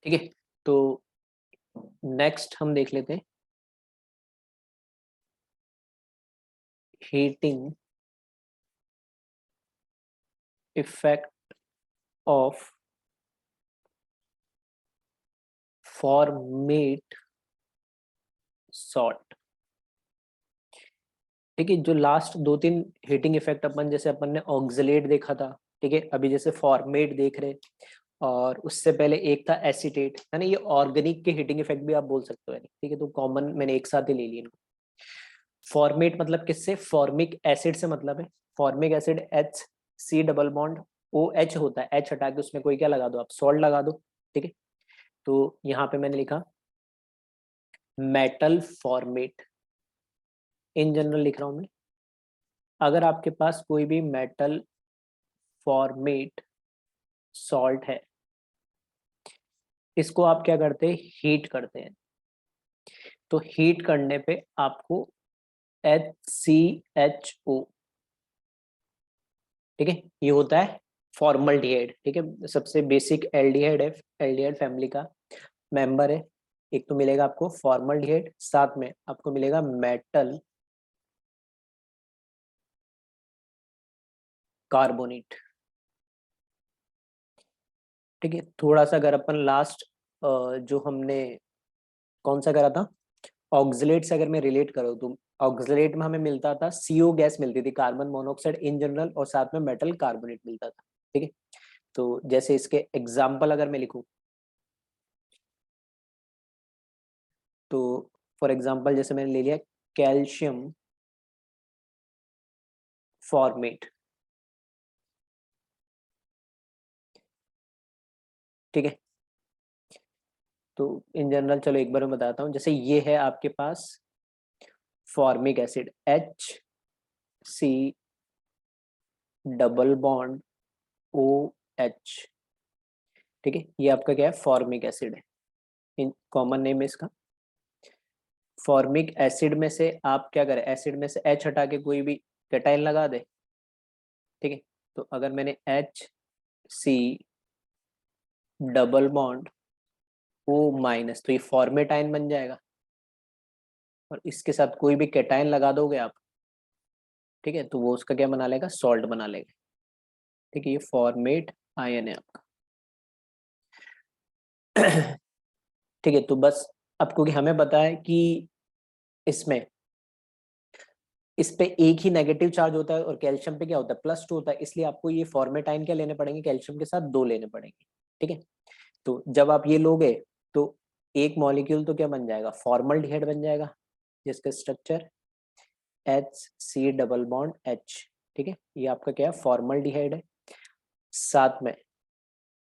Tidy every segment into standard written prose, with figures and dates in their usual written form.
ठीक है। तो नेक्स्ट हम देख लेते हैं heating effect of format salt. ठीक है, जो लास्ट दो तीन हीटिंग इफेक्ट अपन जैसे अपन ने ऑक्सलेट देखा था, ठीक है, अभी जैसे फॉर्मेट देख रहे, और उससे पहले एक था एसीटेट, है ना, ये ऑर्गेनिक के हीटिंग इफेक्ट भी आप बोल सकते हो, ठीक है, तो कॉमन मैंने एक साथ ही ले लिया। फॉर्मेट मतलब किससे, फॉर्मिक एसिड से मतलब है। Formic acid H C double bond O H होता है, एच हटा के उसमें कोई क्या लगा दो, आप सॉल्ट लगा दो। ठीक है, तो यहाँ पे मैंने लिखा मेटल फॉर्मेट, इन जनरल लिख रहा हूं मैं। अगर आपके पास कोई भी मेटल फॉर्मेट सॉल्ट है, इसको आप क्या करते हैं, हीट करते हैं। तो हीट करने पे आपको HCHO, ठीक है, ये होता है फॉर्मल्डिहाइड। ठीक है, सबसे बेसिक एल्डिहाइड है, एल्डिहाइड फैमिली का मेंबर है। एक तो मिलेगा आपको फॉर्मल्डिहाइड, साथ में आपको मिलेगा मेटल कार्बोनेट। ठीक है, थोड़ा सा अगर अपन लास्ट जो हमने कौन सा करा था, ऑक्सलेट से अगर मैं रिलेट करूँ तो ऑक्सलेट में हमें मिलता था CO गैस मिलती थी, कार्बन मोनोऑक्साइड इन जनरल, और साथ में मेटल कार्बोनेट मिलता था। ठीक है, तो जैसे इसके एग्जाम्पल अगर मैं लिखूं, तो फॉर एग्जाम्पल जैसे मैंने ले लिया कैल्शियम फॉर्मेट। ठीक है, तो इन जनरल चलो एक बार मैं बताता हूँ, जैसे ये है आपके पास formic acid HC double bond OH। ठीक है, ये आपका क्या है, फॉर्मिक एसिड है, इन कॉमन नेम है इसका। फॉर्मिक एसिड में से आप क्या करें, एसिड में से H हटा के कोई भी कैटाइन लगा दे। ठीक है, तो अगर मैंने HC डबल बॉन्ड O-, तो ये फॉर्मेटाइन बन जाएगा, और इसके साथ कोई भी कैटाइन लगा दोगे आप, ठीक है, तो वो उसका क्या बना लेगा, सॉल्ट बना लेगा। ठीक है, ये फॉर्मेट आयन है आपका। ठीक है, तो बस अब क्योंकि हमें पता है कि इसमें इस पे एक ही नेगेटिव चार्ज होता है और कैल्शियम पे क्या होता है, +2 होता है, इसलिए आपको ये फॉर्मेटाइन क्या लेने पड़ेंगे, कैल्शियम के साथ 2 लेने पड़ेंगे। ठीक है, तो जब आप ये लोगे तो एक मॉलिक्यूल तो क्या बन जाएगा, फॉर्मल्डिहाइड बन जाएगा, जिसका structure HC double bond H। ठीक है, ये आपका क्या है, फॉर्मल्डिहाइड है। साथ में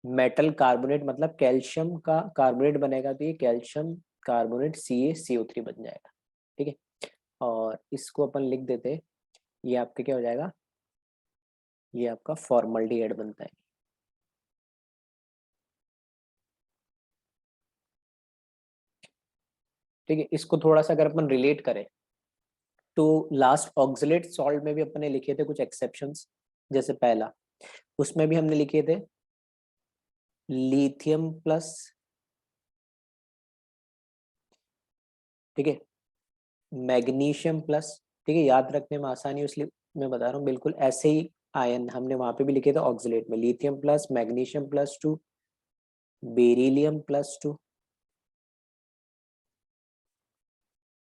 मेटल कार्बोनेट मतलब कैल्शियम का कार्बोनेट बनेगा, तो ये कैल्शियम कार्बोनेट CaCO3 बन जाएगा। ठीक है, और इसको अपन लिख देते, ये आपका क्या हो जाएगा, ये आपका फॉर्मल्डिहाइड बनता है। ठीक है, इसको थोड़ा सा अगर अपन रिलेट करें, तो लास्ट ऑक्सलेट सॉल्ट में भी अपने लिखे थे कुछ एक्सेप्शंस। जैसे पहला, उसमें भी हमने लिखे थे लिथियम प्लस, ठीक है, मैग्नीशियम प्लस। ठीक है, याद रखने में आसानी है इसलिए मैं बता रहा हूँ, बिल्कुल ऐसे ही आयन हमने वहां पे भी लिखे थे ऑक्सलेट में, lithium plus magnesium +2, beryllium +2,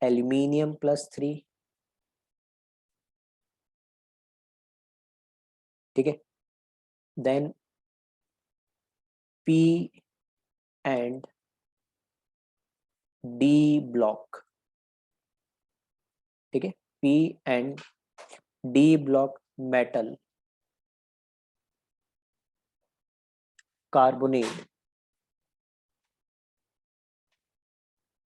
aluminium +3। ठीक है, देन P&D ब्लॉक। ठीक है, P&D block metal carbonate,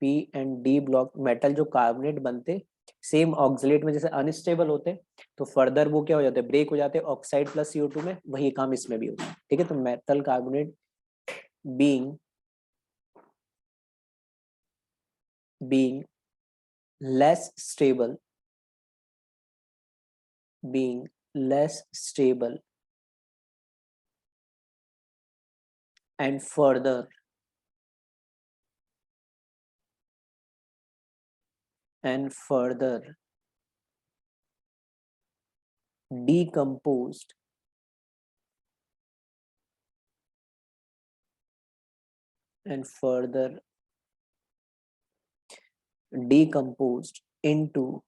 P&D block metal जो कार्बोनेट बनते, सेम ऑक्सलेट में जैसे अनस्टेबल होते, तो फर्दर वो क्या हो जाते, ब्रेक हो जाते ऑक्साइड प्लस CO2 में, वही काम इसमें भी होता है। ठीक है, तो metal carbonate being being less stable, being less stable and further and further decomposed into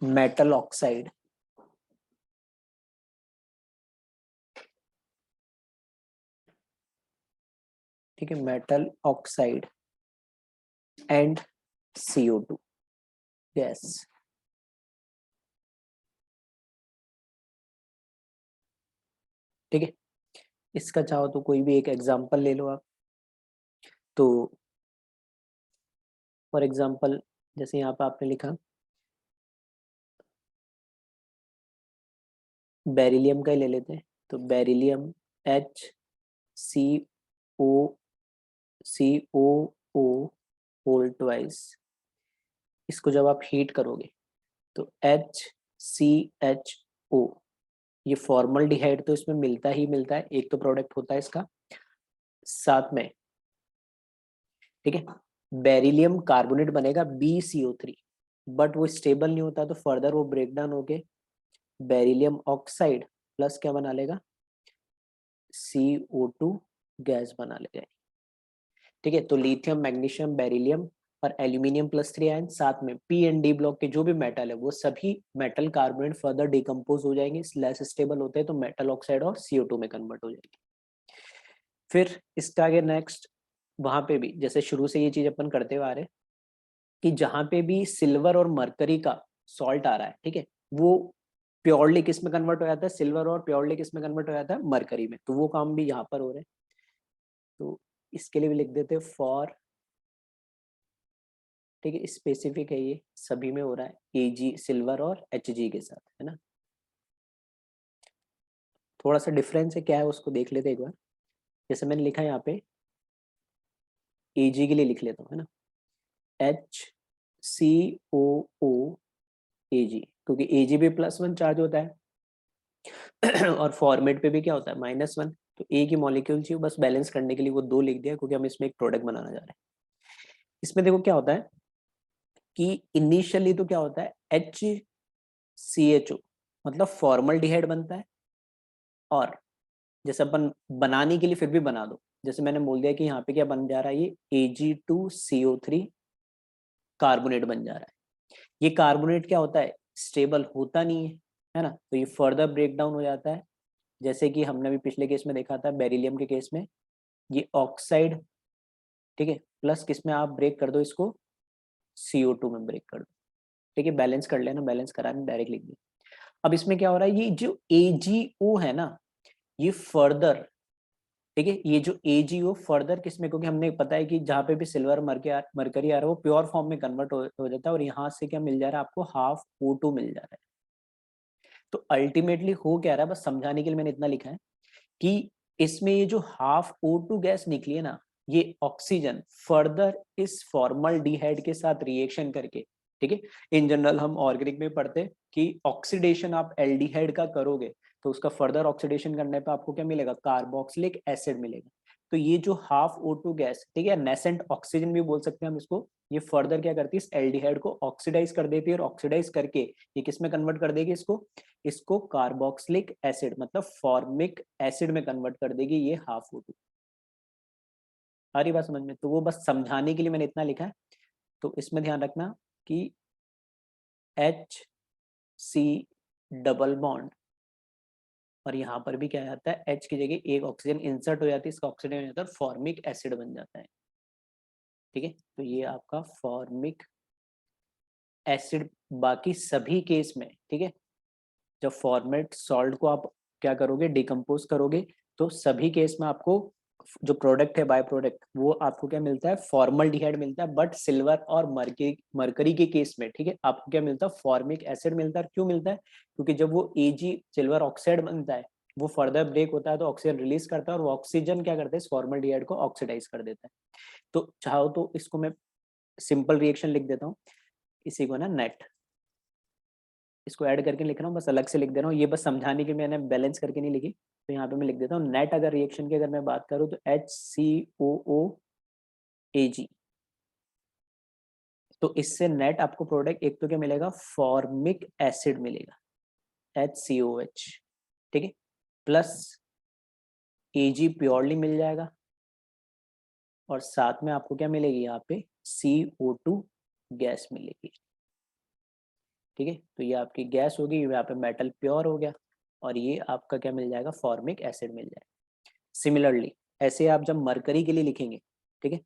metal oxide ठीक है, metal oxide and CO2 gas. ठीक है, इसका चाहो तो कोई भी एक एग्जांपल ले लो आप। तो फॉर एग्जांपल जैसे यहाँ पे आपने लिखा बेरिलियम का ही ले लेते हैं, तो बेरिलियम HCO होल ट्वाइस, इसको जब आप हीट करोगे तो HCHO, ये फॉर्मल्डिहाइड तो इसमें मिलता ही मिलता है, एक तो प्रोडक्ट होता है इसका साथ में। ठीक है, बेरिलियम कार्बोनेट बनेगा BCO3, बट वो स्टेबल नहीं होता, तो फर्दर वो ब्रेक डाउन होके बेरिलियम ऑक्साइड प्लस क्या बना लेगा, CO2 गैस बना लेगा। ठीक है, तो लिथियम, मैग्नीशियम, बेरिलियम और एल्यूमिनियम +3 आयन साथ में P एंड D ब्लॉक के जो भी मेटल है वो सभी मेटल कार्बोनेट फर्दर डिकम्पोज हो जाएंगे, लेस स्टेबल होते हैं तो मेटल ऑक्साइड और CO2 में कन्वर्ट हो जाएंगे। फिर इसका आगे नेक्स्ट वहां पे भी जैसे शुरू से ये चीज अपन करते हुए आ रहे कि जहां पे भी सिल्वर और मरकरी का सॉल्ट आ रहा है, ठीक है, वो प्योरली किस में कन्वर्ट हो जाता है, सिल्वर, और प्योरली किस में कन्वर्ट हो जाता है, मरकरी में। तो वो काम भी यहाँ पर हो रहे हैं, तो इसके लिए भी लिख देते फॉर, ठीक है, स्पेसिफिक है, ये सभी में हो रहा है Ag सिल्वर और Hg के साथ, है ना। थोड़ा सा डिफरेंस है, क्या है उसको देख लेते एक बार। जैसे मैंने लिखा है यहाँ पे Ag के लिए लिख लेता हूँ, है ना, HCOOAg, क्योंकि Ag भी +1 चार्ज होता है और फॉर्मेट पे भी क्या होता है -1, तो ए की मॉलिक्यूल चाहिए, बस बैलेंस करने के लिए वो 2 लिख दिया, क्योंकि हम इसमें एक प्रोडक्ट बनाना जा रहे हैं। इसमें देखो क्या होता है कि इनिशियली तो क्या होता है HCHO, मतलब फॉर्मल्डिहाइड बनता है, और जैसे अपन बनाने के लिए फिर भी बना दो, जैसे मैंने बोल दिया कि यहाँ पे क्या बन जा रहा है, ये Ag2CO3 कार्बोनेट बन जा रहा है। ये कार्बोनेट क्या होता है, स्टेबल होता नहीं है ना, तो ये फर्दर ब्रेक डाउन हो जाता है, जैसे कि हमने भी पिछले केस में देखा था बेरिलियम के केस में, ये ऑक्साइड, ठीक है, प्लस किस में आप ब्रेक कर दो इसको, CO2 में ब्रेक कर दो। ठीक है, बैलेंस कर लेना, बैलेंस कराने डायरेक्ट लिख दिया। अब इसमें क्या हो रहा है, ये जो AgO है ना, ये फर्दर, ठीक है, ये जो AgO फर्दर किसमें, क्योंकि हमने पता है कि जहाँ पे भी सिल्वर मरकरी आ रहा है वो प्योर फॉर्म में कन्वर्ट हो जाता है, और यहाँ से क्या मिल जा रहा है आपको, हाफ O2 मिल जा रहा है। तो अल्टीमेटली हो क्या रहा है, बस समझाने के लिए मैंने इतना लिखा है कि इसमें ये जो हाफ O2 गैस निकली है ना, ये ऑक्सीजन फर्दर इस फॉर्मल्डिहाइड के साथ रिएक्शन करके, ठीक है, इन जनरल हम ऑर्गेनिक में पढ़ते कि ऑक्सीडेशन आप एल्डिहाइड का करोगे तो उसका फर्दर ऑक्सीडेशन करने पे आपको क्या मिलेगा, कार्बोक्सिलिक एसिड मिलेगा। तो ये जो हाफ O2 गैस, ठीक है, नेसेंट ऑक्सीजन भी बोल सकते हैं हम इसको, ये फर्दर क्या करती है, इस एल्डिहाइड को ऑक्सीडाइज कर देती है, और ऑक्सीडाइज करके ये किस में कन्वर्ट कर देगी, इसको कार्बोक्सिलिक एसिड मतलब फॉर्मिक एसिड में कन्वर्ट कर देगी, ये हाफ O2। आ रही बात समझ में, तो वो बस समझाने के लिए मैंने इतना लिखा है। तो इसमें ध्यान रखना कि HC डबल बॉन्ड, और यहाँ पर भी क्या आता है, H की जगह एक ऑक्सीजन इंसर्ट हो जाती है, इसका ऑक्सीजन हो जाता है, फॉर्मिक एसिड बन जाता है। ठीक है, तो ये आपका फॉर्मिक एसिड बाकी सभी केस में, ठीक है, जब फॉर्मेट सॉल्ट को आप क्या करोगे, डिकम्पोज करोगे, तो सभी केस में आपको जो प्रोडक्ट है, बाय प्रोडक्ट, वो आपको क्या मिलता है, फॉर्मल्डिहाइड मिलता है, बट सिल्वर और मरकरी के केस में, ठीक है, आपको क्या मिलता है, फॉर्मिक एसिड मिलता है। क्यों मिलता है, क्योंकि जब वो Ag सिल्वर ऑक्साइड बनता है, वो फर्दर ब्रेक होता है तो ऑक्सीजन रिलीज करता है, और वो ऑक्सीजन क्या करता है, इस फॉर्मल्डिहाइड को ऑक्सीडाइज कर देता है। तो चाहो तो इसको मैं सिंपल रिएक्शन लिख देता हूँ, इसी को ना नेट, इसको ऐड करके लिख रहा हूँ, बस अलग से लिख दे रहा हूँ, ये बस समझाने के मैंने बैलेंस करके नहीं लिखी, तो यहाँ पे मैं लिख देता हूँ नेट। अगर रिएक्शन की अगर मैं बात करूँ तो HCOOAg, तो इससे नेट आपको प्रोडक्ट एक तो क्या मिलेगा, फॉर्मिक एसिड मिलेगा, HCOH, ठीक है, प्लस Ag प्योरली मिल जाएगा, और साथ में आपको क्या मिलेगी यहाँ पे, CO2 गैस मिलेगी, ठीक है। तो ये आपकी गैस होगी, यहाँ पे मेटल प्योर हो गया, और ये आपका क्या मिल जाएगा, फॉर्मिक एसिड मिल जाएगा। सिमिलरली ऐसे आप जब मरकरी के लिए लिखेंगे, ठीक है,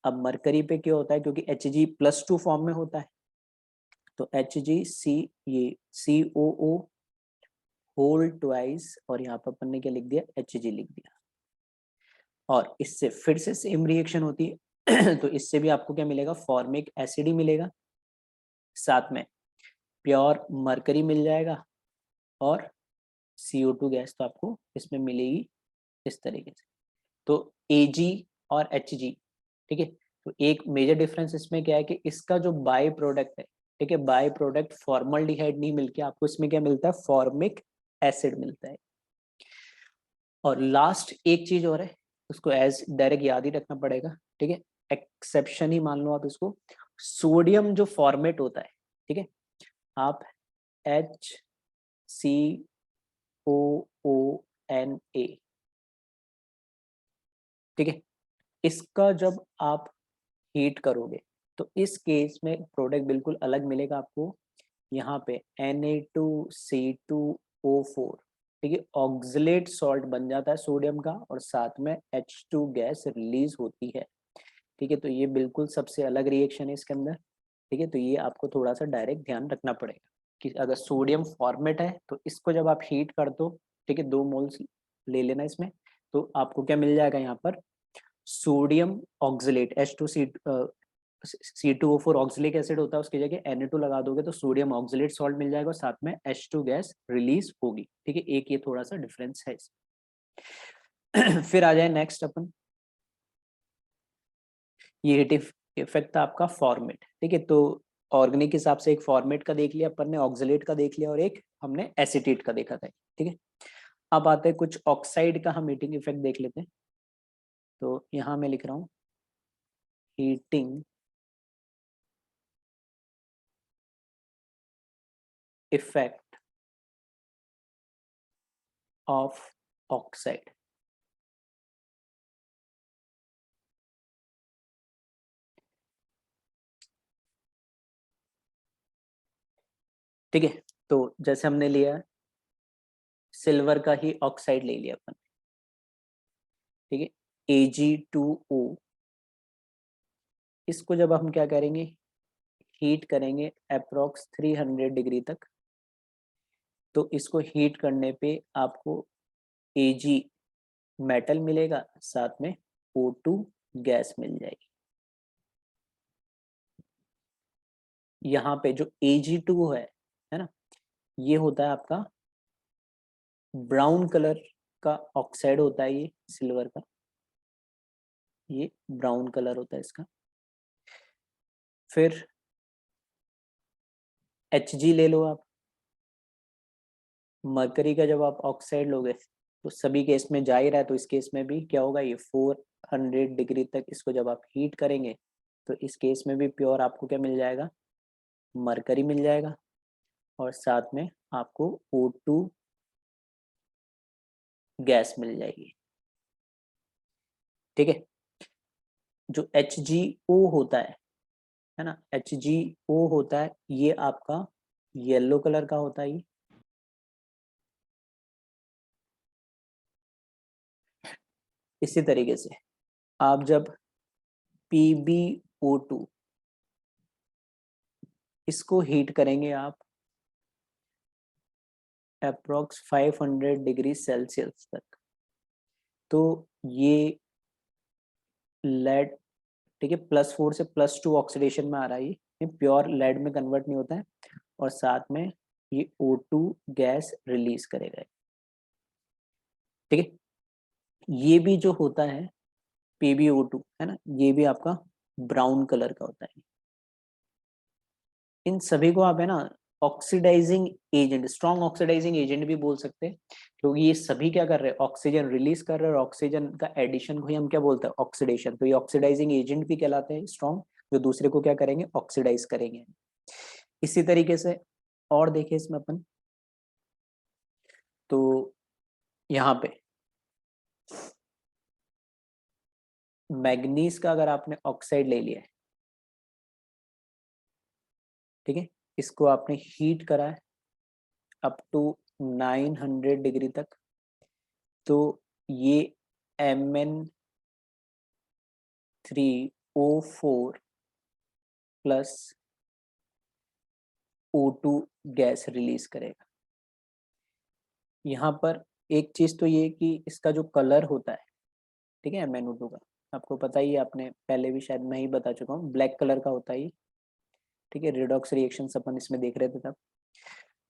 अब मरकरी पे क्या होता है, क्योंकि Hg+2 फॉर्म में होता है, तो Hg ये COO होल ट्वाइस, और यहाँ पर अपन ने क्या लिख दिया, Hg लिख दिया, और इससे फिर से सेम रिएक्शन होती है तो इससे भी आपको क्या मिलेगा, फॉर्मिक एसिड ही मिलेगा, साथ में प्योर मरकरी मिल जाएगा, और CO2 गैस तो आपको इसमें मिलेगी इस तरीके से। तो Ag और Hg, ठीक है, तो एक मेजर डिफरेंस इसमें क्या है कि इसका जो बाय प्रोडक्ट है, ठीक है, बाय प्रोडक्ट फॉर्मल्डिहाइड नहीं मिलके आपको इसमें क्या मिलता है, फॉर्मिक एसिड मिलता है। और लास्ट एक चीज और है, उसको एज डायरेक्ट याद ही रखना पड़ेगा, ठीक है, एक्सेप्शन ही मान लो आप इसको, सोडियम जो फॉर्मेट होता है, ठीक है, आप HCOONA, ठीक है, इसका जब आप हीट करोगे तो इस केस में प्रोडक्ट बिल्कुल अलग मिलेगा आपको, यहाँ पे Na2C2O4, ठीक है, ऑक्सलेट सॉल्ट बन जाता है सोडियम का, और साथ में H2 गैस रिलीज होती है, ठीक है। तो ये बिल्कुल सबसे अलग रिएक्शन है इसके अंदर, ठीक है। तो ये आपको थोड़ा सा डायरेक्ट ध्यान रखना पड़ेगा कि अगर सोडियम फॉर्मेट है तो इसको जब आप हीट कर दो, ठीक है, 2 मोल्स ले लेना इसमें, तो आपको क्या मिल जाएगा यहाँ पर, sodium oxalate C2O4 oxalic acid होता है, उसकी जगह Na2 लगा दोगे तो सोडियम ऑक्सलेट सॉल्ट मिल जाएगा, और साथ में H2 गैस रिलीज होगी, ठीक है। एक ये थोड़ा सा डिफरेंस है फिर आ जाए नेक्स्ट अपन, ये हीट इफेक्ट था आपका फॉर्मेट, ठीक है। तो ऑर्गेनिक हिसाब से एक फॉर्मेट का देख लिया अपन ने, ऑक्सलेट का देख लिया, और एक हमने एसिटेट का देखा था, ठीक है। अब आते हैं कुछ ऑक्साइड का, हम हीटिंग इफेक्ट देख लेते हैं। तो यहाँ मैं लिख रहा हूँ हीटिंग इफेक्ट ऑफ ऑक्साइड, ठीक है। तो जैसे हमने लिया सिल्वर का ही ऑक्साइड ले लिया अपन, ठीक है, Ag2O, इसको जब हम क्या करेंगे, हीट करेंगे अप्रोक्स 300 डिग्री तक, तो इसको हीट करने पे आपको Ag मेटल मिलेगा, साथ में O2 गैस मिल जाएगी। यहाँ पे जो Ag2 है ना, ये होता है आपका ब्राउन कलर का ऑक्साइड होता है, ये सिल्वर का, ये ब्राउन कलर होता है इसका। फिर Hg ले लो आप, मरकरी का जब आप ऑक्साइड लोगे तो सभी केस में जा ही रहा है, तो इस केस में भी क्या होगा, ये 400 डिग्री तक इसको जब आप हीट करेंगे तो इस केस में भी प्योर आपको क्या मिल जाएगा, मरकरी मिल जाएगा, और साथ में आपको O2 गैस मिल जाएगी, ठीक है। जो HgO होता है ना, HgO होता है, ये आपका येलो कलर का होता है, ये इसी तरीके से आप जब PbO2 इसको हीट करेंगे आप अप्रोक्स 500 डिग्री सेल्सियस तक, तो ये लेड, ठीक है, +4 से +2 ऑक्सीडेशन में आ रहा है, ये प्योर लेड में कन्वर्ट नहीं होता है, और साथ में ये O2 गैस रिलीज करेगा, ठीक है। ये भी जो होता है PbO2 है ना, ये भी आपका ब्राउन कलर का होता है। इन सभी को आप है ना oxidising agent, strong oxidising agent भी बोल सकते हैं, क्योंकि ये सभी क्या कर रहे हैं, ऑक्सीजन रिलीज कर रहे हैं, और ऑक्सीजन का एडिशन को ही हम क्या बोलते हैं, ऑक्सीडेशन। तो ये ऑक्सीडाइजिंग एजेंट भी कहलाते हैं स्ट्रॉन्ग, जो दूसरे को क्या करेंगे, ऑक्सीडाइज करेंगे। इसी तरीके से और देखिए इसमें अपन, तो यहाँ पे मैग्नीज का अगर आपने ऑक्साइड ले लिया है, ठीक है, इसको आपने हीट करा है अप टू 900 डिग्री तक, तो ये Mn3O4 plus O2 gas release करेगा। यहाँ पर एक चीज तो ये कि इसका जो कलर होता है, ठीक है, MnO2 का आपको पता ही है, आपने पहले भी शायद मैं ही बता चुका हूँ, ब्लैक कलर का होता है ये, ठीक है, रिडॉक्स रिएक्शन अपन इसमें देख रहे थे तब।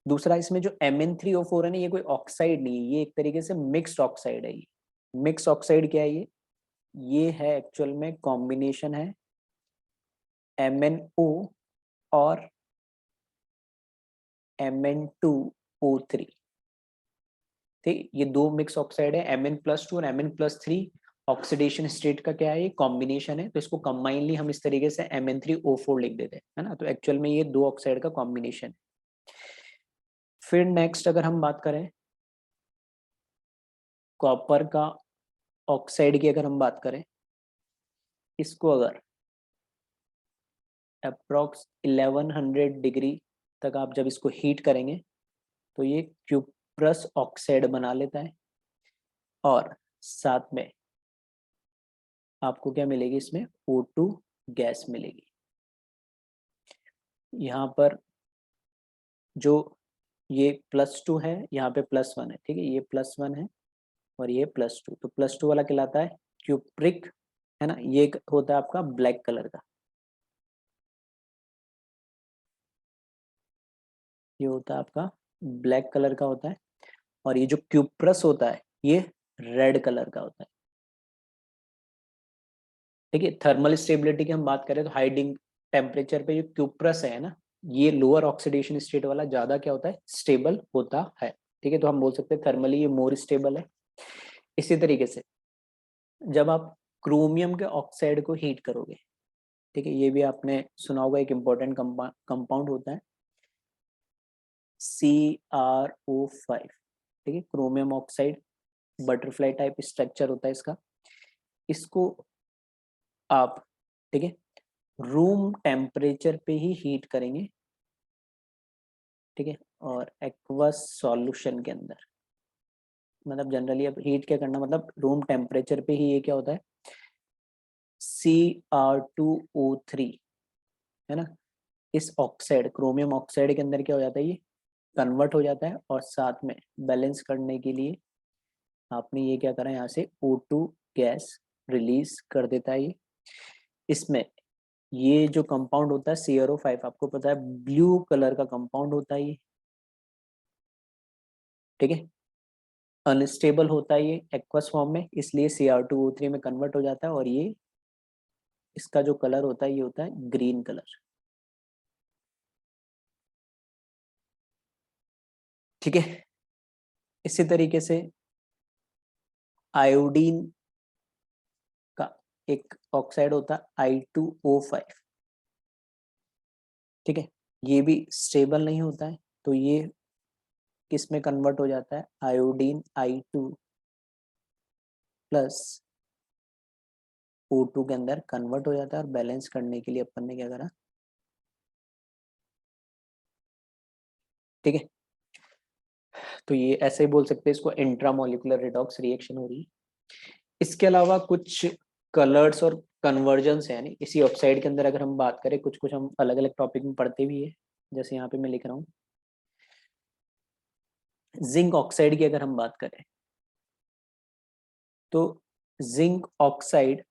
दूसरा, इसमें जो Mn3O4 है ना, ये कोई ऑक्साइड नहीं है, ये एक तरीके से मिक्स्ड ऑक्साइड है। ये मिक्स ऑक्साइड क्या है, ये है एक्चुअल में कॉम्बिनेशन है MnO और Mn2O3, ठीक, ये दो मिक्स ऑक्साइड है, Mn+2 और Mn+3। ऑक्सीडेशन स्टेट का क्या है, ये कॉम्बिनेशन है, तो इसको कंबाइनली हम इस तरीके से Mn3O4 लिख देते हैं, है ना, तो एक्चुअल में ये दो ऑक्साइड का कॉम्बिनेशन है। फिर नेक्स्ट अगर हम बात करें कॉपर का ऑक्साइड की, अगर हम बात करें, इसको अगर अप्रोक्स 1100 डिग्री तक आप जब इसको हीट करेंगे तो ये क्यूप्रस ऑक्साइड बना लेता है, और साथ में आपको क्या मिलेगी, इसमें O2 गैस मिलेगी। यहाँ पर जो ये +2 है, यहाँ पे +1 है, ठीक है, ये +1 है और ये +2, तो +2 वाला कहलाता है क्यूप्रिक, है ना, ये होता है आपका ब्लैक कलर का, ये होता है आपका ब्लैक कलर का होता है, और ये जो क्यूप्रस होता है ये रेड कलर का होता है, ठीक है। थर्मल स्टेबिलिटी की हम बात करें तो हाई टेम्परेचर पे जो क्यूप्रस है ना, ये लोअर ऑक्सीडेशन स्टेट वाला ज्यादा क्या होता है, स्टेबल होता है, ठीक है, तो हम बोल सकते हैं थर्मली ये मोर स्टेबल है। इसी तरीके से जब आप क्रोमियम के ऑक्साइड को हीट करोगे, ठीक है, ये भी आपने सुना होगा, एक इंपॉर्टेंट कंपाउंड होता है CrO5, ठीक है, chromium oxide, butterfly type structure होता है इसका। इसको आप, ठीक है, रूम टेम्परेचर पे ही हीट करेंगे, ठीक है, और एक्वस सॉल्यूशन के अंदर, मतलब जनरली अब हीट क्या करना, मतलब रूम टेम्परेचर पे ही ये क्या होता है, Cr2O3, है ना, इस ऑक्साइड क्रोमियम ऑक्साइड के अंदर क्या हो जाता है, ये कन्वर्ट हो जाता है, और साथ में बैलेंस करने के लिए आपने ये क्या करा, यहाँ से O2 गैस रिलीज कर देता है ये। इसमें ये जो कंपाउंड होता है CrO5, आपको पता है ब्लू कलर का कंपाउंड होता है ये, ठीक है, अनस्टेबल होता है ये एक्वस फॉर्म में, इसलिए Cr2O3 में कन्वर्ट हो जाता है, और ये इसका जो कलर होता है ये होता है ग्रीन कलर, ठीक है। इसी तरीके से आयोडीन का एक ऑक्साइड होता है I2O5, ठीक है, ये भी स्टेबल नहीं होता है, तो ये किस में कन्वर्ट हो जाता है, आयोडीन I2 प्लस O2 के अंदर कन्वर्ट हो जाता है, और बैलेंस करने के लिए अपन ने क्या करा, ठीक है, तो ये ऐसे ही बोल सकते हैं इसको इंट्रामोलिकुलर रिडॉक्स रिएक्शन हो रही है। इसके अलावा कुछ कलर्स और कन्वर्जन्स है, यानी इसी ऑक्साइड के अंदर अगर हम बात करें, कुछ कुछ हम अलग अलग टॉपिक में पढ़ते भी है, जैसे यहाँ पे मैं लिख रहा हूँ जिंक ऑक्साइड की अगर हम बात करें, तो जिंक ऑक्साइड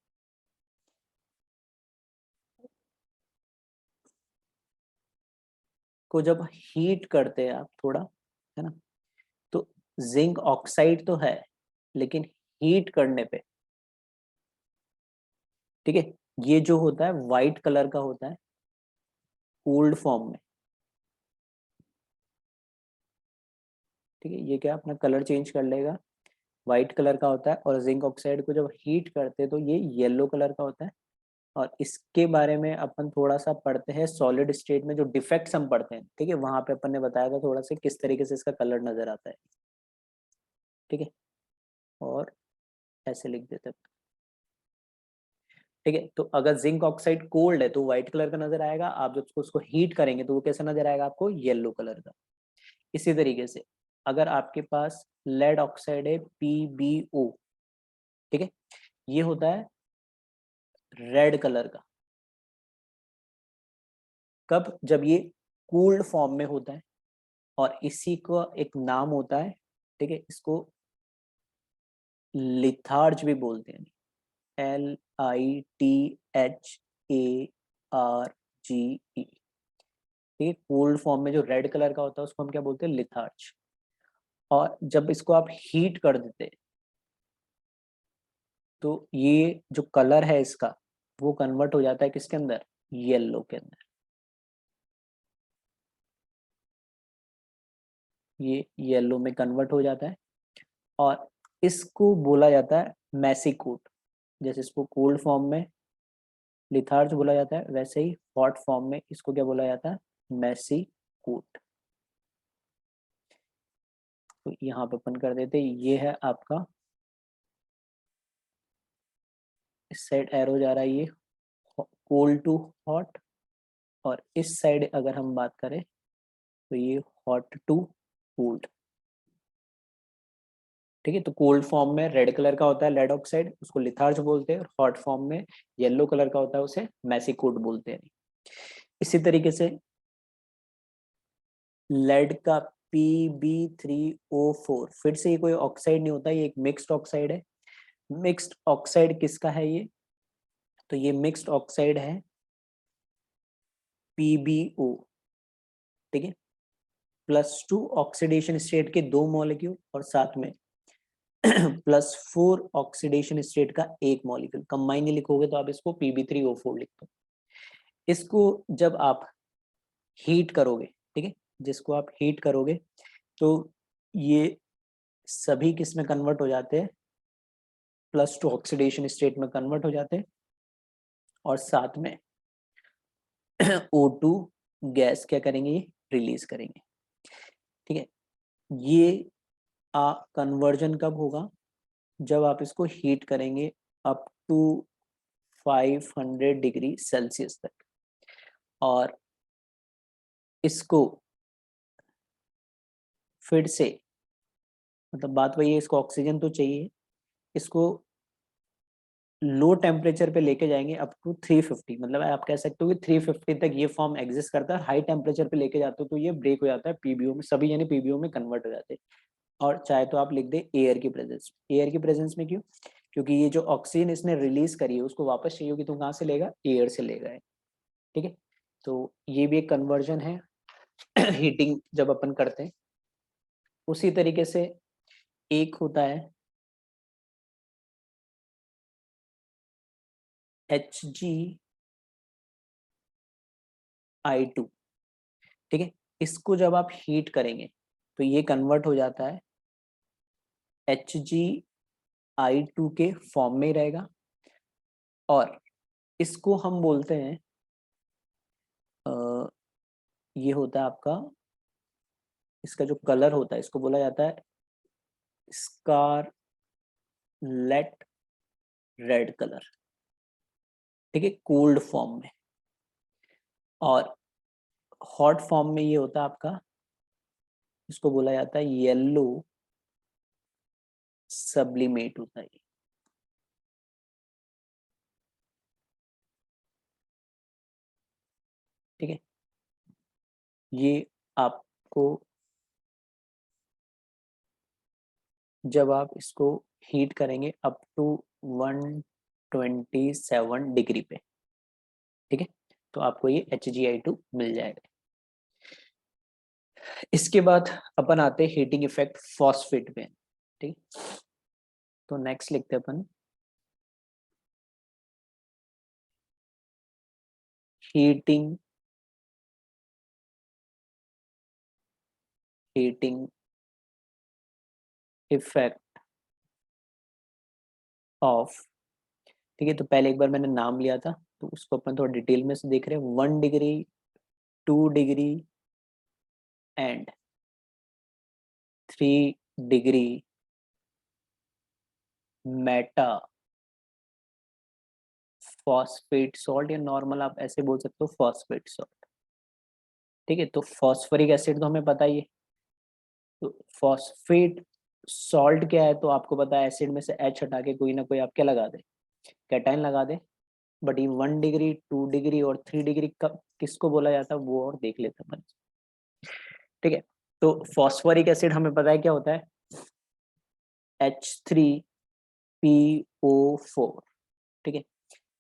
को जब हीट करते हैं आप थोड़ा, है ना, तो जिंक ऑक्साइड तो है, लेकिन हीट करने पे, ठीक है, ये जो होता है व्हाइट कलर का होता है कोल्ड फॉर्म में, ठीक है, ये क्या अपना कलर चेंज कर लेगा, व्हाइट कलर का होता है, और जिंक ऑक्साइड को जब हीट करते हैं तो ये येलो कलर का होता है, और इसके बारे में अपन थोड़ा सा पढ़ते हैं सॉलिड स्टेट में, जो डिफेक्ट्स हम पढ़ते हैं, ठीक है, वहां पे अपन ने बताया था थोड़ा सा किस तरीके से इसका कलर नजर आता है, ठीक है, और ऐसे लिख देते हैं, ठीक है। तो अगर जिंक ऑक्साइड कोल्ड है तो व्हाइट कलर का नजर आएगा, आप जब उसको हीट करेंगे तो वो कैसा नजर आएगा आपको, येलो कलर का। इसी तरीके से अगर आपके पास लेड ऑक्साइड है PbO, ठीक है, ये होता है रेड कलर का, कब, जब ये कूल्ड फॉर्म में होता है, और इसी को एक नाम होता है, ठीक है, इसको लिथार्ज भी बोलते हैं, LITHARGE, ठीक है। कोल्ड फॉर्म में जो रेड कलर का होता है उसको हम क्या बोलते हैं, लिथार्ज। और जब इसको आप हीट कर देते हैं तो ये जो कलर है इसका वो कन्वर्ट हो जाता है किसके अंदर, येलो के अंदर। ये येलो में कन्वर्ट हो जाता है और इसको बोला जाता है मैसिकूट। जैसे इसको कोल्ड फॉर्म में लिथार्ज बोला जाता है, वैसे ही हॉट फॉर्म में इसको क्या बोला जाता है, मैसिकूट। तो यहाँ पे अपन कर देते, ये है आपका, इस साइड एरो जा रहा है ये कोल्ड टू हॉट, और इस साइड अगर हम बात करें तो ये हॉट टू कोल्ड, ठीक है। तो कोल्ड फॉर्म में रेड कलर का होता है लेड ऑक्साइड, उसको लिथार्ज बोलते हैं, और हॉट फॉर्म में येलो कलर का होता है, उसे मैसिकूट बोलते हैं। इसी तरीके से लेड का Pb3O4, फिर से ये कोई ऑक्साइड नहीं होता, ये एक मिक्स्ड ऑक्साइड है। मिक्स्ड ऑक्साइड किसका है ये, तो ये मिक्स्ड ऑक्साइड है PbO, ठीक है, +2 ऑक्सीडेशन स्टेट के 2 मॉलिक्यूल और साथ में +4 ऑक्सीडेशन स्टेट का 1 मॉलिक्यूल, कंबाइन नहीं लिखोगे तो आप इसको Pb3O4 लिख दो। इसको जब आप हीट करोगे, ठीक है, जिसको आप हीट करोगे तो ये सभी किस में कन्वर्ट हो जाते हैं, +2 ऑक्सीडेशन स्टेट में कन्वर्ट हो जाते हैं, और साथ में O2 गैस क्या करेंगे, रिलीज करेंगे, ठीक है। ये कन्वर्जन कब होगा, जब आप इसको हीट करेंगे अप टू 500 डिग्री सेल्सियस तक, और इसको फिर से, मतलब बात वही है, इसको ऑक्सीजन तो चाहिए, इसको लो टेम्परेचर पे लेके जाएंगे अप टू 350, मतलब आप कह सकते हो कि 350 तक ये फॉर्म एग्जिस्ट करता है। हाई टेम्परेचर पे लेके जाते हो तो ये ब्रेक हो जाता है पीबीओ में, सभी यानी पीबीओ में कन्वर्ट हो जाते हैं। और चाहे तो आप लिख दे एयर की प्रेजेंस, एयर की प्रेजेंस में क्यों, क्योंकि ये जो ऑक्सीजन इसने रिलीज करी है उसको वापस चाहिए होगी तो कहाँ से लेगा, एयर से लेगा, ठीक है। तो ये भी एक कन्वर्जन है हीटिंग जब अपन करते हैं। उसी तरीके से एक होता है HgI2, ठीक है, इसको जब आप हीट करेंगे तो ये कन्वर्ट हो जाता है HgI2 के फॉर्म में ही रहेगा, और इसको हम बोलते हैं ये होता है आपका, इसका जो कलर होता है इसको बोला जाता है स्कारलेट रेड कलर, ठीक है, कोल्ड फॉर्म में। और हॉट फॉर्म में ये होता है आपका, इसको बोला जाता है येलो सब्लिमेट होता है, ठीक है। ये आपको जब आप इसको हीट करेंगे अप टू 127 डिग्री पे, ठीक है, तो आपको ये HgI2 मिल जाएगा। इसके बाद अपन आते हैं हीटिंग इफेक्ट फॉस्फेट में, ठीक, तो नेक्स्ट लिखते हैं अपन हीटिंग हीटिंग इफेक्ट ऑफ, ठीक है। तो पहले एक बार मैंने नाम लिया था, तो उसको अपन थोड़ा डिटेल में से देख रहे हैं। 1 degree, 2 degree and 3 degree Meta phosphate salt, या नॉर्मल आप ऐसे बोल सकते हो फॉस्फेट सॉल्ट। ठीक है, तो फॉस्फोरिक एसिड तो हमें पता ही है। तो फॉस्फेट सॉल्ट क्या है, तो आपको पता है एसिड में से एच हटा के कोई ना कोई आप क्या लगा दे, कैटाइन लगा दे। बट ये 1 डिग्री, 2 डिग्री और 3 डिग्री कब किसको बोला जाता है वो और देख लेते हैं। ठीक है, तो फॉस्फोरिक एसिड हमें पता है क्या होता है, H3PO4। ठीक है,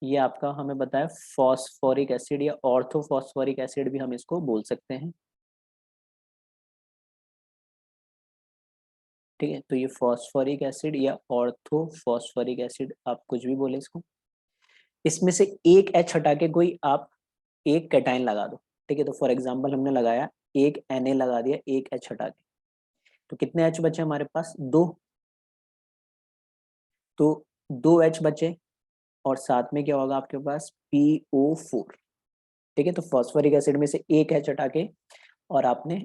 ये आपका हमें पता है फॉस्फोरिक एसिड या ऑर्थोफॉस्फोरिक एसिड भी हम इसको बोल सकते हैं। ठीक है, तो ये फॉस्फोरिक एसिड या ऑर्थोफॉस्फोरिक एसिड, आप कुछ भी बोले इसको। इसमें से एक एच हटा के कोई आप एक कैटाइन लगा दो। ठीक है, तो फॉर एग्जांपल हमने लगाया एक Na लगा दिया एक एच हटा के, तो कितने एच बचे हमारे पास, दो। तो दो एच बचे और साथ में क्या होगा आपके पास, PO4। ठीक है, तो फॉस्फोरिक एसिड में से एक एच हटा के और आपने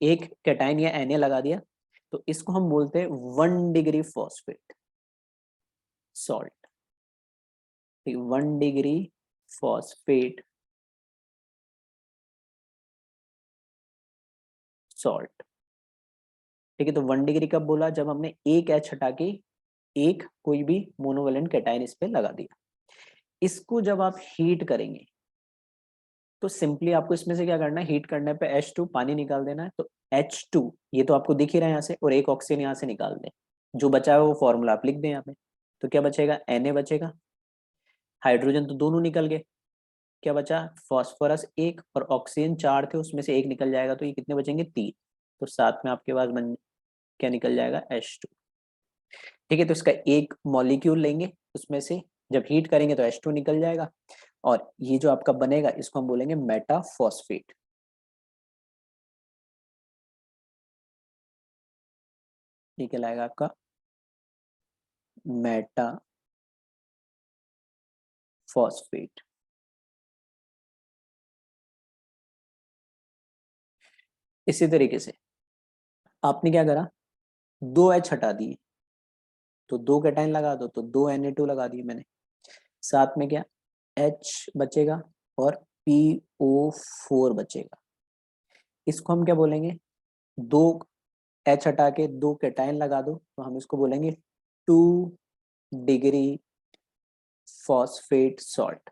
एक कैटाइन या Na लगा दिया, तो इसको हम बोलते हैं 1 degree phosphate salt. 1 degree phosphate salt. ठीक है, तो 1 डिग्री कब बोला, जब हमने एक एच हटा के एक कोई भी मोनोवेलेंट कैटाइन इस पे लगा दिया। इसको जब आप हीट करेंगे तो सिंपली आपको इसमें से क्या करना है, हीट करने पे H2 पानी निकाल देना है। तो H2 ये तो आपको दिख ही रहा है यहाँ से, और एक ऑक्सीजन यहाँ से निकाल दें। जो बचा है वो फॉर्मूला आप लिख दें यहाँ पे। तो क्या बचेगा, Na बचेगा, हाइड्रोजन तो दोनों निकल गए, क्या बचा, फॉस्फोरस एक और ऑक्सीजन चार थे, उसमें से एक निकल जाएगा, तो ये कितने बचेंगे, तीन। तो साथ में आपके पास क्या निकल जाएगा, H2। ठीक है, तो इसका एक मॉलिक्यूल लेंगे उसमें से, जब हीट करेंगे तो H2 निकल जाएगा, और ये जो आपका बनेगा इसको हम बोलेंगे मेटाफॉस्फेट। ये कहलाएगा आपका मेटाफॉस्फेट। इसी तरीके से आपने क्या करा, दो एच हटा दिए, तो दो कैटाइन लगा दो, तो दो Na2 लगा दिए मैंने, साथ में क्या H बचेगा और PO4 बचेगा। इसको हम क्या बोलेंगे, दो एच हटा के दो कैटाइन लगा दो, तो हम इसको बोलेंगे 2 डिग्री फॉस्फेट सॉल्ट।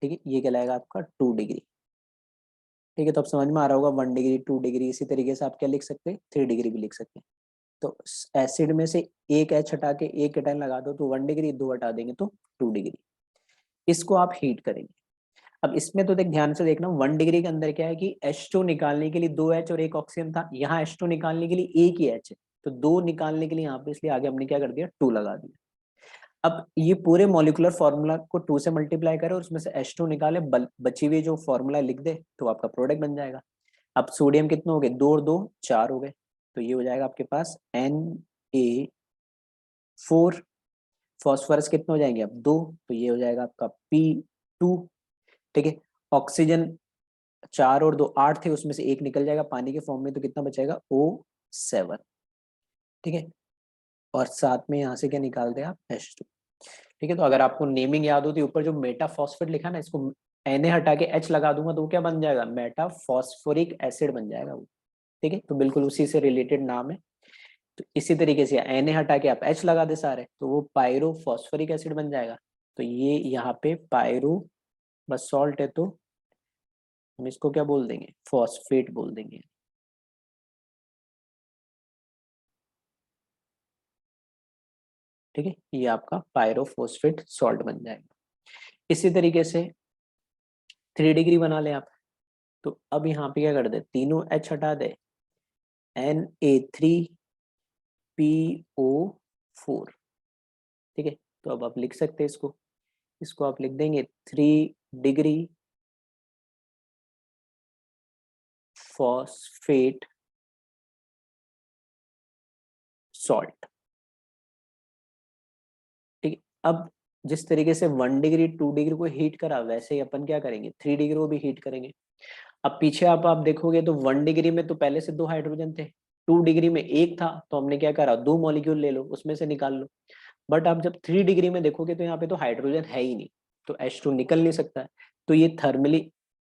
ठीक है, ये कहलाएगा आपका 2 डिग्री। ठीक है, तो अब समझ में आ रहा होगा 1 डिग्री, 2 डिग्री, इसी तरीके से आप क्या लिख सकते हैं, 3 डिग्री भी लिख सकते हैं। तो एसिड में से एक एच हटा के एक केटाइन लगा दो तो 1 डिग्री, दो हटा देंगे तो 2 डिग्री। इसको आप हीट करेंगे। अब इसमें तो देख ध्यान से देखना, 1 डिग्री के अंदर क्या है कि H2 निकालने के लिए दो एच और एक ऑक्सीजन था, यहाँ H2 निकालने के लिए एक ही एच है, तो दो निकालने के लिए यहाँ पे, इसलिए आगे हमने क्या कर दिया, 2 लगा दिया। अब ये पूरे मॉलिक्यूलर फॉर्मूला को 2 से मल्टीप्लाई करें और उसमें से H2 निकाले, बची हुई जो फॉर्मूला लिख दे, तो आपका प्रोडक्ट बन जाएगा। अब सोडियम कितने हो गए, दो और दो चार हो गए, तो ये हो जाएगा आपके पास Na4। फॉस्फोरस कितने हो जाएंगे, अब दो, तो ये हो जाएगा आपका P2। ठीक है, ऑक्सीजन चार और दो आठ थे, उसमें से एक निकल जाएगा पानी के फॉर्म में, तो कितना बचेगा, O7। ठीक है, और साथ में यहाँ से क्या निकाल दे आप, H2। ठीक है, तो अगर आपको नेमिंग याद होती है, ऊपर जो मेटाफॉस्फेट लिखा ना, इसको Na हटा के H लगा दूंगा तो वो क्या बन जाएगा, मेटाफॉस्फोरिक एसिड बन जाएगा वो। ठीक है, तो बिल्कुल उसी से रिलेटेड नाम है। तो इसी तरीके से Na हटा के आप H लगा दे सारे, तो वो पायरोफॉस्फोरिक एसिड बन जाएगा। तो ये यहाँ पे पायरो बस सॉल्ट है, तो हम इसको क्या बोल देंगे, फॉस्फेट बोल देंगे। ठीक है, ये आपका पायरोफॉस्फेट सॉल्ट बन जाएगा। इसी तरीके से 3 डिग्री बना लें आप, तो अब यहाँ पे क्या कर दे, तीनों H हटा दे, Na3PO4। ठीक है, तो अब आप लिख सकते हैं इसको, इसको आप लिख देंगे 3 डिग्री फॉस्फेट सॉल्ट। अब जिस तरीके से 1 डिग्री 2 डिग्री को हीट करा, वैसे ही अपन क्या करेंगे 3 डिग्री को भी हीट करेंगे। अब पीछे आप देखोगे तो 1 डिग्री में तो पहले से 2 हाइड्रोजन थे, 2 डिग्री में एक था, तो हमने क्या करा 2 मॉलिक्यूल ले लो, उसमें से निकाल लो। बट आप जब 3 डिग्री में देखोगे तो यहाँ पे तो हाइड्रोजन है ही नहीं, तो H2 निकल नहीं सकता है, तो ये थर्मली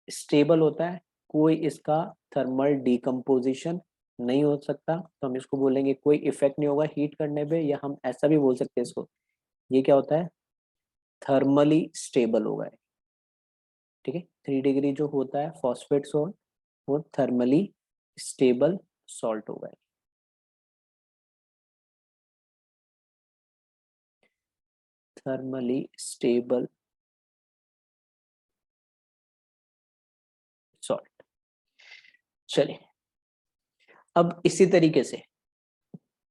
स्टेबल होता है, कोई इसका थर्मल डिकम्पोजिशन नहीं हो सकता, तो हम इसको बोलेंगे कोई इफेक्ट नहीं होगा हीट करने पे, या हम ऐसा भी बोल सकते हैं इसको, ये क्या होता है थर्मली स्टेबल होगा। ठीक है, 3 डिग्री जो होता है फॉस्फेट सॉल्ट वो थर्मली स्टेबल सॉल्ट होगा। Thermally stable salt. चलिए, अब इसी तरीके से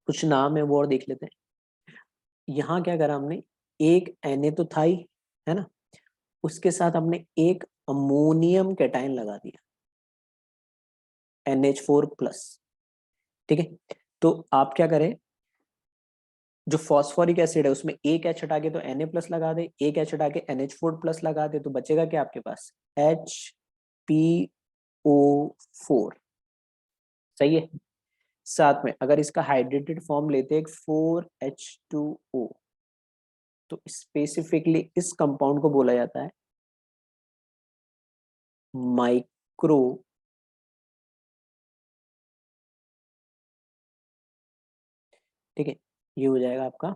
कुछ नाम है वो और देख लेते हैं। यहाँ क्या करा हमने, एक Na तो था ही, है ना, उसके साथ हमने एक अमोनियम कैटायन लगा दिया NH4+। ठीक है, तो आप क्या करें, जो फॉस्फोरिक एसिड है उसमें एक H हटा के तो Na+ लगा दे, एक H हटा के NH4+ लगा दे, तो बचेगा क्या आपके पास HPO4। सही है। साथ में अगर इसका हाइड्रेटेड फॉर्म लेते हैं 4H2O, तो स्पेसिफिकली इस कंपाउंड को बोला जाता है माइक्रो ठीक है, ये हो जाएगा आपका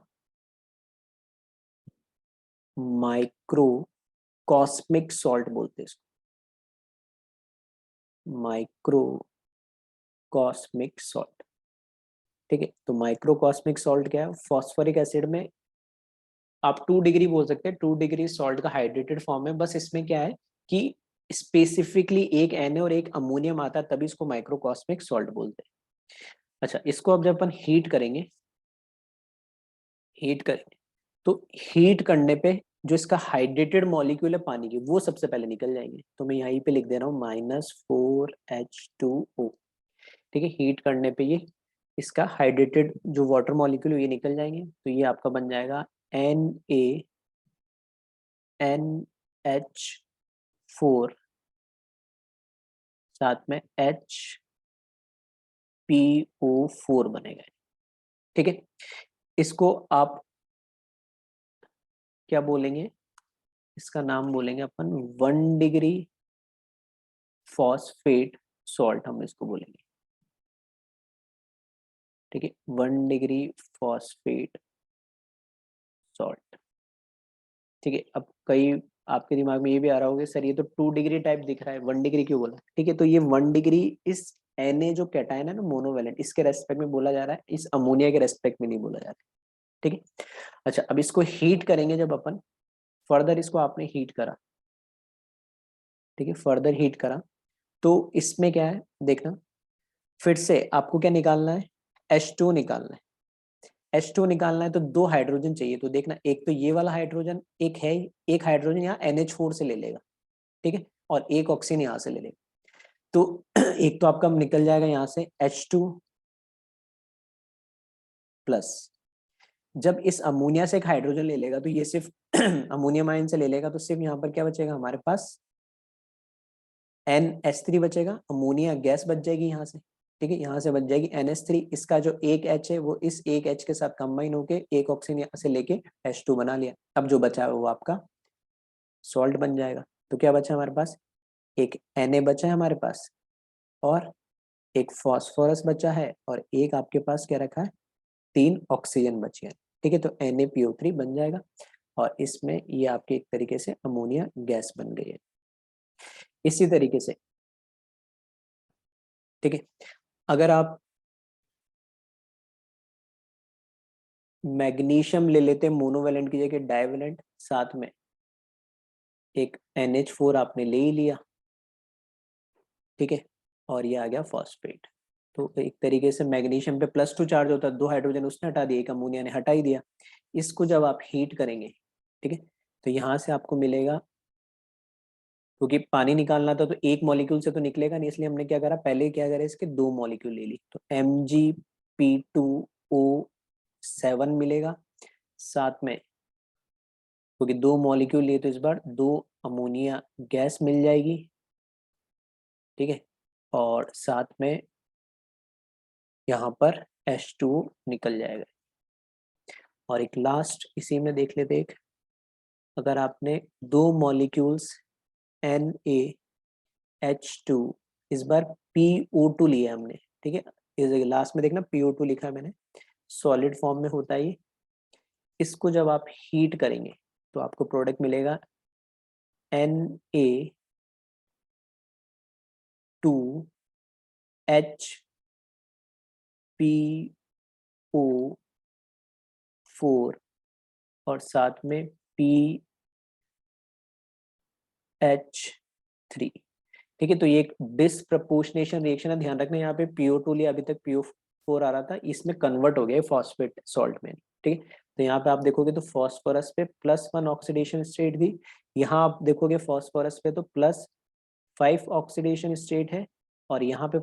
माइक्रो कॉस्मिक सॉल्ट बोलते हैं इसको, माइक्रो कॉस्मिक सॉल्ट। ठीक है, तो माइक्रो कॉस्मिक सॉल्ट क्या है, फॉस्फोरिक एसिड में आप 2 डिग्री बोल सकते हैं, 2 डिग्री सॉल्ट का हाइड्रेटेड फॉर्म है, बस इसमें क्या है कि स्पेसिफिकली एक Na और एक अमोनियम आता है, तभी इसको माइक्रोकॉस्मिक सॉल्ट बोलते हैं। अच्छा, इसको अब जब अपन हीट करेंगे, तो हीट करने पे जो इसका हाइड्रेटेड मॉलिक्यूल है पानी की, वो सबसे पहले निकल जाएंगे, तो मैं यहीं पे लिख दे रहा हूँ -4H2O। ठीक है, हीट करने पे ये इसका हाइड्रेटेड जो वाटर मॉलिक्यूल ये निकल जाएंगे, तो ये आपका बन जाएगा NaNH4, साथ में HPO4 बनेगा। ठीक है, इसको आप क्या बोलेंगे, इसका नाम बोलेंगे अपन 1 डिग्री फॉस्फेट सॉल्ट, हम इसको बोलेंगे। ठीक है, 1 डिग्री फॉस्फेट सॉल्ट। ठीक है, अब कई आपके दिमाग में ये भी आ रहा होगा सर ये तो 2 डिग्री टाइप दिख रहा है, 1 डिग्री क्यों बोला। ठीक है, तो ये 1 डिग्री इस Na जो कैटायन है ना मोनोवेलेंट, इसके रेस्पेक्ट में बोला जा रहा है, इस अमोनिया के रेस्पेक्ट में नहीं बोला जा रहा है। ठीक है, अच्छा अब इसको हीट करेंगे जब अपन, फर्दर इसको आपने हीट करा, ठीक है फर्दर हीट करा, तो इसमें क्या है देखना, फिर से आपको क्या निकालना है H2 निकालना है। H2 निकालना है तो 2 हाइड्रोजन चाहिए, तो देखना एक तो ये वाला हाइड्रोजन एक है, एक हाइड्रोजन यहाँ NH4 से ले लेगा। ठीक है, और एक ऑक्सीजन यहाँ से ले लेगा, तो एक तो आपका निकल जाएगा यहाँ से H2+। जब इस अमोनिया से एक हाइड्रोजन ले लेगा तो ये सिर्फ अमोनियम आयन से ले लेगा, तो सिर्फ यहाँ पर क्या बचेगा हमारे पास NH3 बचेगा, अमोनिया गैस बच जाएगी यहाँ से। ठीक है, यहाँ से बच जाएगी NH3, इसका जो एक H है वो इस एक H के साथ कंबाइन होके एक ऑक्सीजन यहाँ से लेके H2 बना लिया। अब जो बचा है वो आपका सॉल्ट बन जाएगा। तो क्या बचा हमारे पास, एक Na बचा है हमारे पास, और एक फॉस्फोरस बचा है, और एक आपके पास क्या रखा है 3 ऑक्सीजन बची है। ठीक है, तो NaPO3 बन जाएगा, और इसमें ये आपके एक तरीके से अमोनिया गैस बन गई है। इसी तरीके से ठीक है, अगर आप मैग्नीशियम ले लेते हैं मोनोवेलेंट की जगह डाइवेलेंट, साथ में एक NH4 आपने ले ही लिया। ठीक है, और ये आ गया फॉस्फेट। तो एक तरीके से मैग्नीशियम पे +2 चार्ज होता है, 2 हाइड्रोजन उसने हटा दिया, एक अमोनिया ने हटा ही दिया। इसको जब आप हीट करेंगे, ठीक है, तो यहाँ से आपको मिलेगा, क्योंकि पानी निकालना था तो एक मॉलिक्यूल से तो निकलेगा नहीं, इसलिए हमने क्या करा पहले क्या करा इसके 2 मॉलिक्यूल ले ली, तो MgP2O7 मिलेगा, साथ में क्योंकि 2 मॉलिक्यूल लिए तो इस बार 2 अमोनिया गैस मिल जाएगी, ठीक है, और साथ में यहाँ पर H2 निकल जाएगा। और एक लास्ट इसी में देख लेते, एक अगर आपने 2 मॉलिक्यूल्स NaH2, इस बार PO2 लिया हमने, ठीक है, इस लास्ट में देखना PO2 लिखा है मैंने, सॉलिड फॉर्म में होता है ये। इसको जब आप हीट करेंगे तो आपको प्रोडक्ट मिलेगा Na2HPO4 और साथ में PH3, ठीक है। तो ये एक डिसप्रपोर्शनेशन रिएक्शन है, ध्यान रखना, यहाँ पे PO2 लिया, अभी तक PO4 आ रहा था, इसमें कन्वर्ट हो गया फॉस्फेट सॉल्ट में, ठीक है। तो यहाँ पे आप देखोगे तो फॉस्फोरस पे +1 ऑक्सीडेशन स्टेट थी, यहाँ आप देखोगे फॉस्फोरस पे तो +5 ऑक्सीडेशन स्टेट है, और यहाँ पे